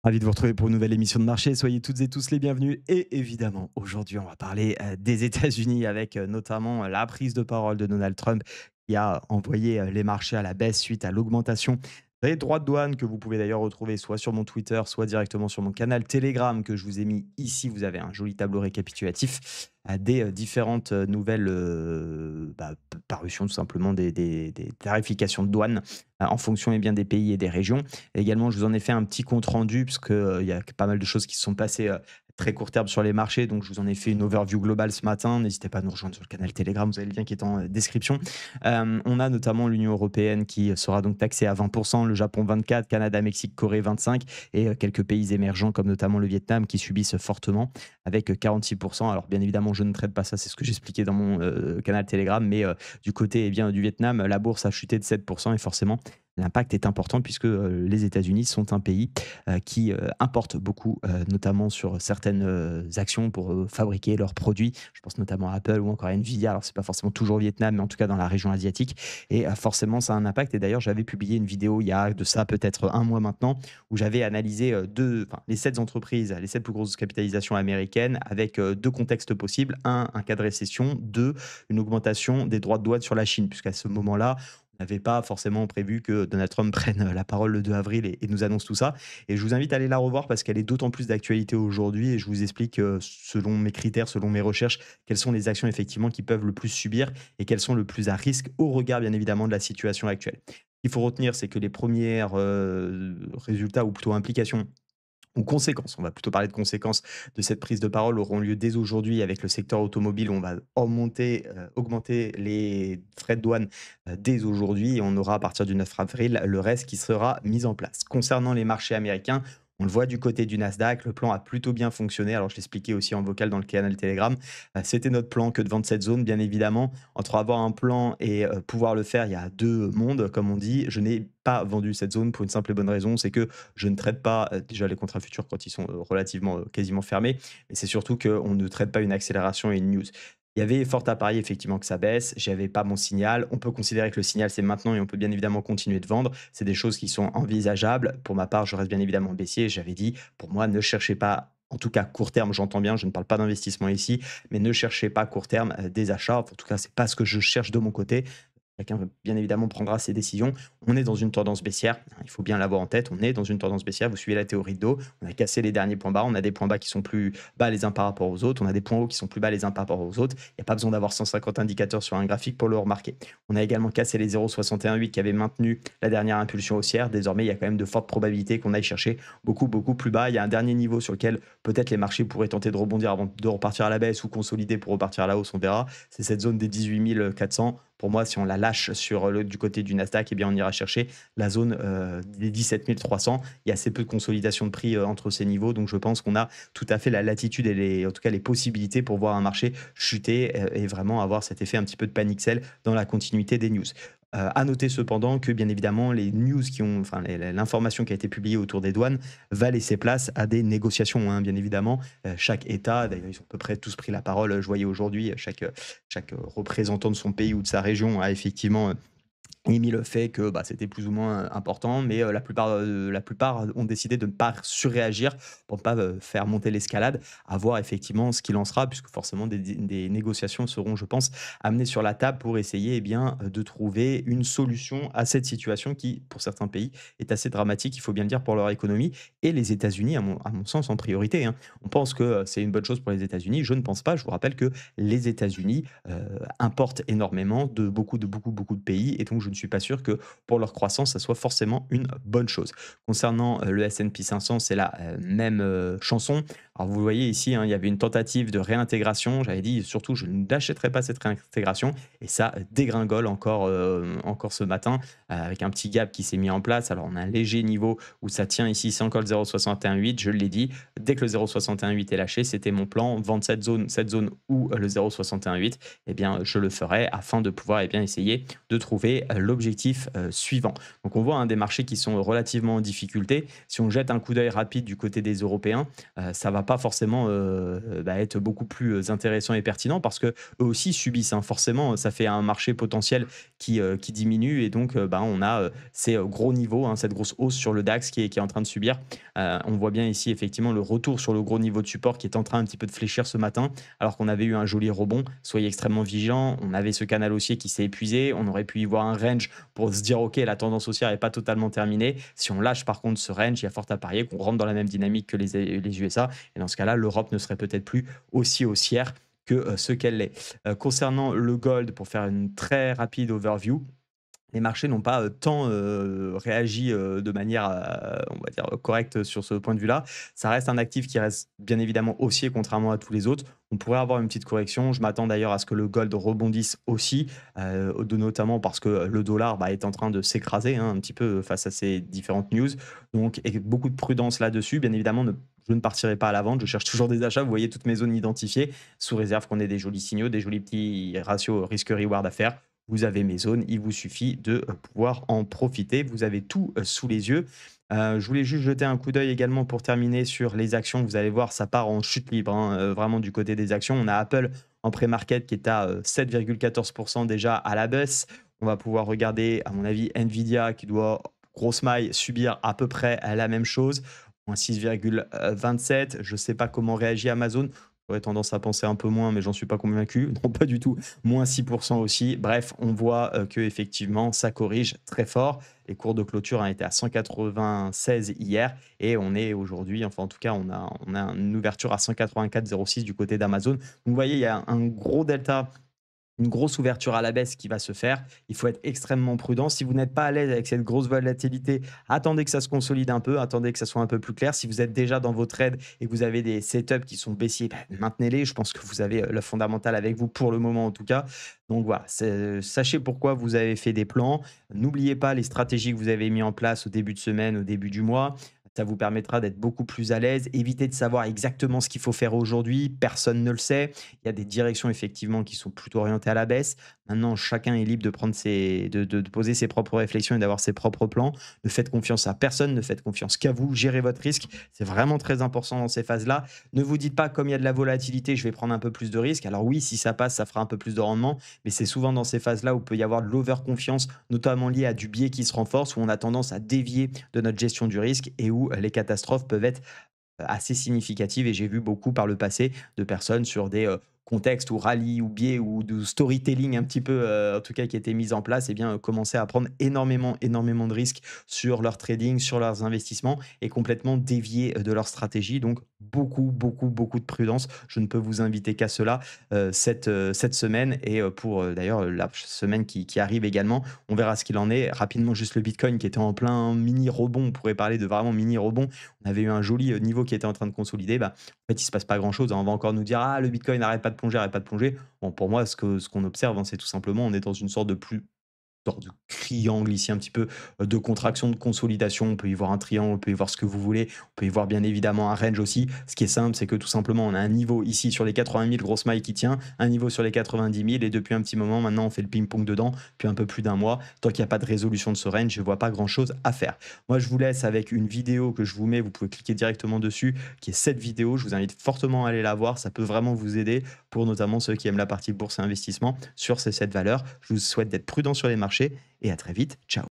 Ravi de vous retrouver pour une nouvelle émission de marché. Soyez toutes et tous les bienvenus. Et évidemment, aujourd'hui, on va parler des États-Unis avec notamment la prise de parole de Donald Trump qui a envoyé les marchés à la baisse suite à l'augmentation des droits de douane que vous pouvez d'ailleurs retrouver soit sur mon Twitter, soit directement sur mon canal Telegram que je vous ai mis ici. Vous avez un joli tableau récapitulatif des différentes nouvelles parutions, tout simplement des tarifications de douane en fonction bien, des pays et des régions. Également, je vous en ai fait un petit compte rendu parce que, il y a pas mal de choses qui se sont passées, très court terme sur les marchés, donc je vous en ai fait une overview globale ce matin. N'hésitez pas à nous rejoindre sur le canal Telegram, vous avez le lien qui est en, description. On a notamment l'Union européenne qui sera donc taxée à 20, le Japon 24, Canada, Mexique, Corée 25 et quelques pays émergents comme notamment le Vietnam qui subissent fortement avec 46. Alors bien évidemment, je ne traite pas ça, c'est ce que j'expliquais dans mon, canal Telegram, mais du côté, du Vietnam, la bourse a chuté de 7 et forcément l'impact est important puisque, les États-Unis sont un pays, qui, importe beaucoup, notamment sur certaines, actions pour, fabriquer leurs produits. Je pense notamment à Apple ou encore à Nvidia. Alors c'est pas forcément toujours au Vietnam, mais en tout cas dans la région asiatique et forcément ça a un impact et d'ailleurs j'avais publié une vidéo il y a de ça peut-être un mois maintenant où j'avais analysé, les 7 entreprises, les 7 plus grosses capitalisations américaines avec, 2 contextes possibles. Un cas de récession. 2 une augmentation des droits de douane sur la Chine puisqu'à ce moment-là, on n'avait pas forcément prévu que Donald Trump prenne la parole le 2 avril et nous annonce tout ça. Et je vous invite à aller la revoir parce qu'elle est d'autant plus d'actualité aujourd'hui et je vous explique, selon mes critères, selon mes recherches, quelles sont les actions effectivement qui peuvent le plus subir et quelles sont le plus à risque au regard bien évidemment de la situation actuelle. Ce qu'il faut retenir, c'est que les premières résultats ou plutôt implications ou conséquences, on va plutôt parler de conséquences de cette prise de parole auront lieu dès aujourd'hui avec le secteur automobile. On va augmenter les frais de douane dès aujourd'hui et on aura à partir du 9 avril le reste qui sera mis en place. Concernant les marchés américains, on le voit du côté du Nasdaq, le plan a plutôt bien fonctionné. Alors je l'expliquais aussi en vocal dans le canal Telegram. C'était notre plan que de vendre cette zone, bien évidemment. Entre avoir un plan et pouvoir le faire, il y a deux mondes, comme on dit. Je n'ai pas vendu cette zone pour une simple et bonne raison, c'est que je ne traite pas déjà les contrats futurs quand ils sont relativement quasiment fermés, mais c'est surtout qu'on ne traite pas une accélération et une news. Il y avait fort à parier effectivement que ça baisse, j'avais pas mon signal. On peut considérer que le signal c'est maintenant et on peut bien évidemment continuer de vendre. C'est des choses qui sont envisageables. Pour ma part, je reste bien évidemment baissier. J'avais dit, pour moi, ne cherchez pas, en tout cas court terme, j'entends bien, je ne parle pas d'investissement ici, mais ne cherchez pas court terme des achats. En tout cas, c'est pas ce que je cherche de mon côté. Chacun, bien évidemment, prendra ses décisions. On est dans une tendance baissière, hein, il faut bien l'avoir en tête. On est dans une tendance baissière. Vous suivez la théorie de dos. On a cassé les derniers points bas. On a des points bas qui sont plus bas les uns par rapport aux autres. On a des points hauts qui sont plus bas les uns par rapport aux autres. Il n'y a pas besoin d'avoir 150 indicateurs sur un graphique pour le remarquer. On a également cassé les 0,618 qui avaient maintenu la dernière impulsion haussière. Désormais, il y a quand même de fortes probabilités qu'on aille chercher beaucoup, beaucoup plus bas. Il y a un dernier niveau sur lequel peut-être les marchés pourraient tenter de rebondir avant de repartir à la baisse ou consolider pour repartir à la hausse. On verra. C'est cette zone des 18 400. Pour moi, si on la lâche du côté du Nasdaq, eh bien, on ira chercher la zone des 17 300. Il y a assez peu de consolidation de prix entre ces niveaux. Donc, je pense qu'on a tout à fait la latitude et en tout cas les possibilités pour voir un marché chuter et vraiment avoir cet effet un petit peu de panic sell dans la continuité des news. À noter cependant que bien évidemment les news qui ont, enfin l'information qui a été publiée autour des douanes va laisser place à des négociations, hein, bien évidemment. Chaque État, d'ailleurs ils ont à peu près tous pris la parole, je voyais aujourd'hui, chaque représentant de son pays ou de sa région a effectivement émis le fait que, bah, c'était plus ou moins important, mais la plupart ont décidé de ne pas surréagir pour ne pas, faire monter l'escalade, à voir effectivement ce qu'il en sera puisque forcément des négociations seront, je pense, amenées sur la table pour essayer, de trouver une solution à cette situation qui, pour certains pays, est assez dramatique, il faut bien le dire, pour leur économie et les États-Unis, à mon sens, en priorité, hein. On pense que, c'est une bonne chose pour les États-Unis, je ne pense pas. Je vous rappelle que les États-Unis, importent énormément de beaucoup, de beaucoup, beaucoup de pays et donc je ne suis pas sûr que pour leur croissance, ça soit forcément une bonne chose. Concernant le S&P 500, c'est la même chanson. Alors vous voyez ici, hein, il y avait une tentative de réintégration. J'avais dit surtout, je n'achèterai pas cette réintégration et ça dégringole encore ce matin avec un petit gap qui s'est mis en place. Alors on a un léger niveau où ça tient ici, c'est encore le 0,618. Je l'ai dit, dès que le 0,618 est lâché, c'était mon plan, vendre cette zone ou le 0,618. Eh bien, je le ferai afin de pouvoir essayer de trouver l'objectif suivant. Donc on voit des marchés qui sont relativement en difficulté. Si on jette un coup d'œil rapide du côté des Européens, ça va pas forcément être beaucoup plus intéressant et pertinent parce que eux aussi subissent, hein. Forcément, ça fait un marché potentiel qui diminue et donc on a ces gros niveaux, hein, cette grosse hausse sur le DAX qui est en train de subir. On voit bien ici effectivement le retour sur le gros niveau de support qui est en train un petit peu de fléchir ce matin alors qu'on avait eu un joli rebond. Soyez extrêmement vigilants. On avait ce canal haussier qui s'est épuisé. On aurait pu y voir un range pour se dire ok, la tendance haussière n'est pas totalement terminée. Si on lâche par contre ce range, il y a fort à parier qu'on rentre dans la même dynamique que les USA. Et dans ce cas-là, l'Europe ne serait peut-être plus aussi haussière que ce qu'elle est. Concernant le gold, pour faire une très rapide overview, les marchés n'ont pas tant réagi de manière, on va dire, correcte sur ce point de vue-là. Ça reste un actif qui reste bien évidemment haussier contrairement à tous les autres. On pourrait avoir une petite correction. Je m'attends d'ailleurs à ce que le gold rebondisse aussi, notamment parce que le dollar est en train de s'écraser, hein, un petit peu face à ces différentes news. Donc, et beaucoup de prudence là-dessus. Bien évidemment, je ne partirai pas à la vente. Je cherche toujours des achats. Vous voyez toutes mes zones identifiées, sous réserve qu'on ait des jolis signaux, des jolis petits ratios risque-reward à faire. Vous avez mes zones, il vous suffit de pouvoir en profiter. Vous avez tout sous les yeux. Je voulais juste jeter un coup d'œil également pour terminer sur les actions. Vous allez voir, ça part en chute libre, hein, vraiment du côté des actions. On a Apple en pré-market qui est à 7,14% déjà à la baisse. On va pouvoir regarder, à mon avis, Nvidia qui doit, grosse maille, subir à peu près la même chose, moins 6,27. Je ne sais pas comment réagit Amazon. J'aurais tendance à penser un peu moins, mais j'en suis pas convaincu. Non, pas du tout. Moins 6% aussi. Bref, on voit que effectivement, ça corrige très fort. Les cours de clôture ont été à 196 hier et on est aujourd'hui, enfin en tout cas, on a une ouverture à 184,06 du côté d'Amazon. Donc vous voyez, il y a un gros delta, une grosse ouverture à la baisse qui va se faire. Il faut être extrêmement prudent. Si vous n'êtes pas à l'aise avec cette grosse volatilité, attendez que ça se consolide un peu, attendez que ça soit un peu plus clair. Si vous êtes déjà dans vos trades et que vous avez des setups qui sont baissiers, maintenez-les. Je pense que vous avez le fondamental avec vous pour le moment en tout cas. Donc voilà, sachez pourquoi vous avez fait des plans. N'oubliez pas les stratégies que vous avez mis en place au début de semaine, au début du mois. Ça vous permettra d'être beaucoup plus à l'aise. Évitez de savoir exactement ce qu'il faut faire aujourd'hui. Personne ne le sait. Il y a des directions effectivement qui sont plutôt orientées à la baisse. Maintenant, chacun est libre de prendre de poser ses propres réflexions et d'avoir ses propres plans. Ne faites confiance à personne, ne faites confiance qu'à vous. Gérez votre risque. C'est vraiment très important dans ces phases-là. Ne vous dites pas, comme il y a de la volatilité, je vais prendre un peu plus de risques. Alors oui, si ça passe, ça fera un peu plus de rendement. Mais c'est souvent dans ces phases-là où il peut y avoir de l'overconfiance, notamment lié à du biais qui se renforce, où on a tendance à dévier de notre gestion du risque et où les catastrophes peuvent être assez significative et j'ai vu beaucoup par le passé de personnes sur des contextes ou rallye ou biais ou de storytelling un petit peu, en tout cas qui étaient mises en place, et bien, commencer à prendre énormément, énormément de risques sur leur trading, sur leurs investissements et complètement dévier de leur stratégie. Donc beaucoup, beaucoup, beaucoup de prudence. Je ne peux vous inviter qu'à cela cette semaine et pour d'ailleurs la semaine qui arrive également. On verra ce qu'il en est. Rapidement, juste le Bitcoin qui était en plein mini rebond. On pourrait parler de vraiment mini rebond. On avait eu un joli niveau qui était en train de consolider. En fait, il se passe pas grand-chose, hein. On va encore nous dire: «Ah, le Bitcoin n'arrête pas de plonger, arrête pas de plonger». Bon, pour moi, ce qu'on observe, hein, c'est tout simplement, on est dans une sorte de plus sorte de triangle ici un petit peu, de contraction, de consolidation. On peut y voir un triangle, on peut y voir ce que vous voulez. On peut y voir bien évidemment un range aussi. Ce qui est simple, c'est que tout simplement, on a un niveau ici sur les 80 000, grosse maille qui tient, un niveau sur les 90 000 et depuis un petit moment maintenant, on fait le ping-pong dedans, depuis un peu plus d'un mois. Tant qu'il n'y a pas de résolution de ce range, je ne vois pas grand-chose à faire. Moi, je vous laisse avec une vidéo que je vous mets, vous pouvez cliquer directement dessus, qui est cette vidéo. Je vous invite fortement à aller la voir, ça peut vraiment vous aider pour notamment ceux qui aiment la partie bourse et investissement sur ces 7 valeurs. Je vous souhaite d'être prudent sur les marchés et à très vite. Ciao.